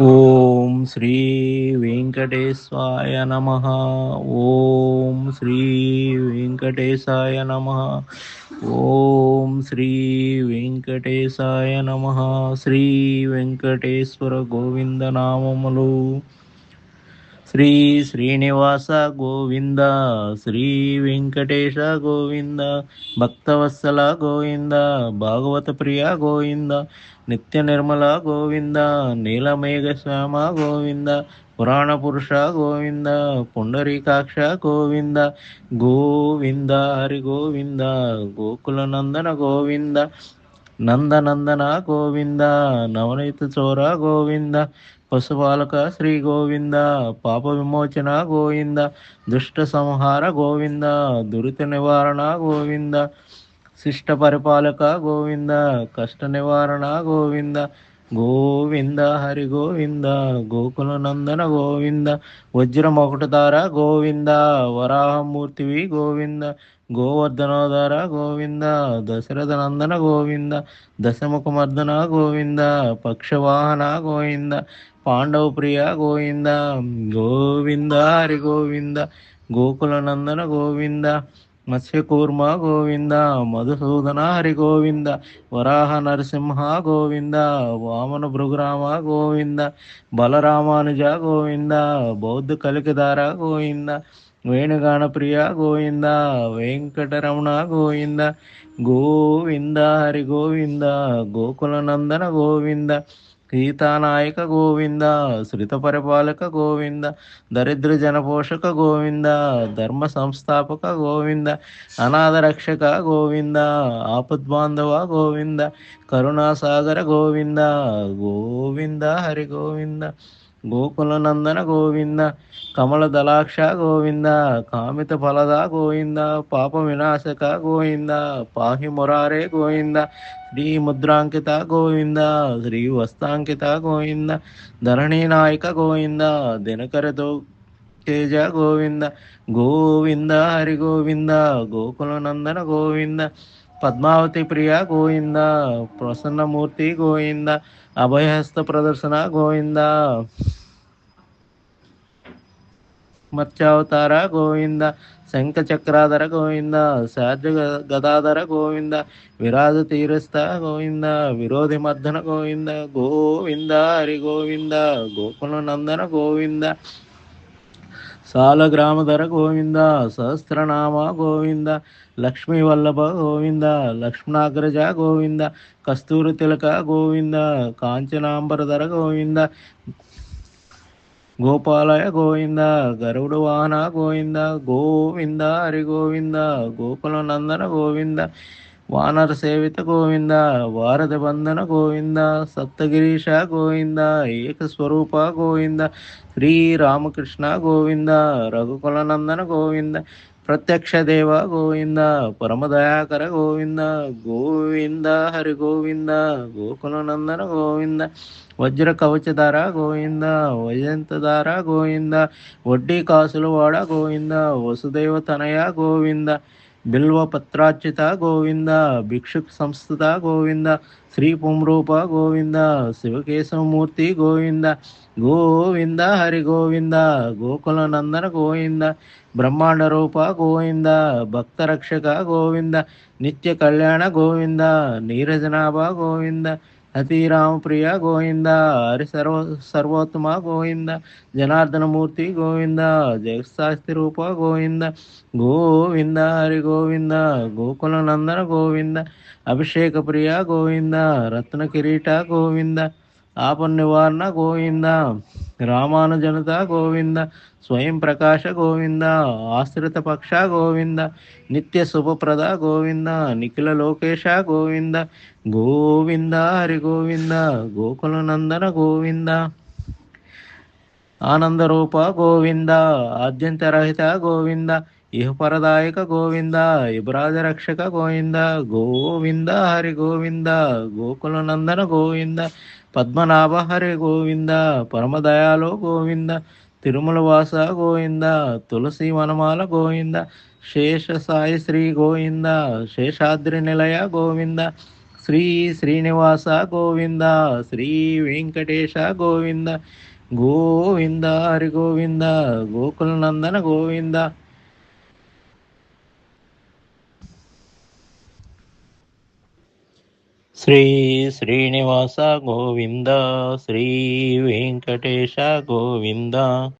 ఓం శ్రీ వెంకటేశాయ నమః. ఓం శ్రీ వెంకటేశాయ నమః. ఓం శ్రీ వెంకటేశాయ నమః. శ్రీ వెంకటేశ్వర గోవింద నామములు. శ్రీ శ్రీనివాస గోవింద, శ్రీ వెంకటేశ గోవింద, భక్తవత్సల గోవింద, భాగవత ప్రియ గోవింద, నిత్య నిర్మల గోవింద, నీలమేఘ శ్యామ గోవింద, పురాణ పురుష గోవింద, పుండరీకాక్ష గోవింద, గోవింద హరి గోవింద, గోకుల నందన గోవింద, నందనందన గోవింద, నవనీత చోర గోవింద, పశుపాలక శ్రీ గోవింద, పాప విమోచన గోవింద, దుష్ట సంహార గోవింద, దురిత నివారణ గోవింద, శిష్ట పరిపాలక గోవింద, కష్ట నివారణ గోవింద, గోవింద హరి గోవింద, గోకుల నందన గోవింద, వజ్రమకుటధార గోవింద, వరాహమూర్తివి గోవింద, గోవర్ధనోధార గోవింద, దశరథ నందన గోవింద, దశముఖమర్దన గోవింద, పక్షవాహన గోవింద, పాండవ ప్రియ గోవింద, గోవింద హరి గోవింద, గోకుల నందన గోవింద, మత్స్యకూర్మ గోవింద, మధుసూదన హరి గోవింద, వరాహ నరసింహ గోవింద, వామన భృగురామ గోవింద, బలరామానుజ గోవింద, బౌద్ధ కలికిదార గోవింద, వేణుగాన ప్రియ గోవింద, వెంకటరమణ గోవింద, గోవింద హరి గోవింద, గోకుల నందన గోవింద, సీతానాయక గోవింద, శ్రిత పరిపాలక గోవింద, దరిద్ర జనపోషక గోవింద, ధర్మ సంస్థాపక గోవింద, అనాథ రక్షక గోవింద, ఆపద్బాంధవ గోవింద, కరుణాసాగర గోవింద, గోవింద హరి గోవింద, గోకుల నందన గోవింద, కమల దళాక్ష గోవింద, కామిత ఫలద గోవింద, పాప వినాశక గోవింద, పాహి మురారే గోవింద, శ్రీ ముద్రాంకిత గోవింద, శ్రీ వస్తాంకిత గోవింద, ధరణీ నాయక గోవింద, దినకరతో తేజ గోవింద, గోవింద హరి గోవింద, గోకుల నందన గోవింద, పద్మావతి ప్రియ గోవింద, ప్రసన్నమూర్తి గోవింద, అభయహస్త ప్రదర్శన గోవింద, మత్స్యావతార గోవింద, శంఖ చక్రాధర గోవింద, శాద్ర గదాధర గోవింద, విరాజ తీరస్థ గోవింద, విరోధి మర్దన గోవింద, గోవింద హరి గోవింద, గోకుల నందన గోవింద, సాలగ్రామధర గోవింద, సహస్రనామ గోవింద, లక్ష్మీ వల్లభ గోవింద, లక్ష్మణాగ్రజ గోవింద, కస్తూరి తిలక గోవింద, కాంచనాంబరధర గోవింద, గోపాలయ గోవింద, గరుడు వాహన గోవింద, గోవింద హరి గోవింద, గోకుల నందన గోవింద, వానర సేవిత గోవింద, వారధ బంధన గోవింద, సప్తగిరీష గోవింద, ఏకస్వరూప గోవింద, శ్రీరామకృష్ణ గోవింద, రఘుకుల నందన గోవింద, ప్రత్యక్ష దేవ గోవింద, పరమదయాకర గోవింద, గోవింద హరి గోవింద, గోకుల నందన గోవింద, వజ్ర కవచధార గోవింద, వైజంతధార గోవింద, వడ్డీ కాసుల వాడ గోవింద, వసుదేవ తనయ గోవింద, బిల్వ పత్రార్చిత గోవింద, భిక్షుక్ సంస్థిత గోవింద, శ్రీ పుంరూప గోవింద, శివకేశవమూర్తి గోవింద, గోవింద హరి గోవింద, గోకుల నందన గోవింద, బ్రహ్మాండ రూప గోవింద, భక్త రక్షక గోవింద, నిత్య కళ్యాణ గోవింద, నీరజనాభ గోవింద, అతిరామప్రియ గోవింద, హరి సర్వోత్తమ గోవింద, జనార్దనమూర్తి గోవింద, జగశాస్తి రూప గోవింద, గోవింద హరి గోవింద, గోకుల నందన గోవింద, అభిషేక ప్రియ గోవింద, రత్న కిరీట గోవింద, ఆపన్ నివారణ గోవింద, రామానుజనత గోవింద, స్వయం ప్రకాశ గోవింద, ఆశ్రిత పక్ష గోవింద, నిత్య శుభప్రద గోవింద, నిఖిల లోకేశ గోవింద, గోవింద హరి గోవింద, గోకుల నందన గోవింద, ఆనందరూప గోవింద, ఆద్యంతరహిత గోవింద, ఇహపరదాయక గోవింద, యువరాజ రక్షక గోవింద, గోవింద హరి గోవింద, గోకుల నందన గోవింద, పద్మనాభ హరి గోవింద, పరమదయాలో గోవింద, తిరుమల వాస గోవింద, తులసి వనమాల గోవింద, శేష సాయి శ్రీ గోవింద, శేషాద్రి నిలయ గోవింద, శ్రీ శ్రీనివాస గోవింద, శ్రీ వెంకటేశ గోవింద, గోవింద హరి గోవింద, గోకుల నందన గోవింద. శ్రీ శ్రీనివాస గోవింద, శ్రీ వెంకటేశ గోవింద.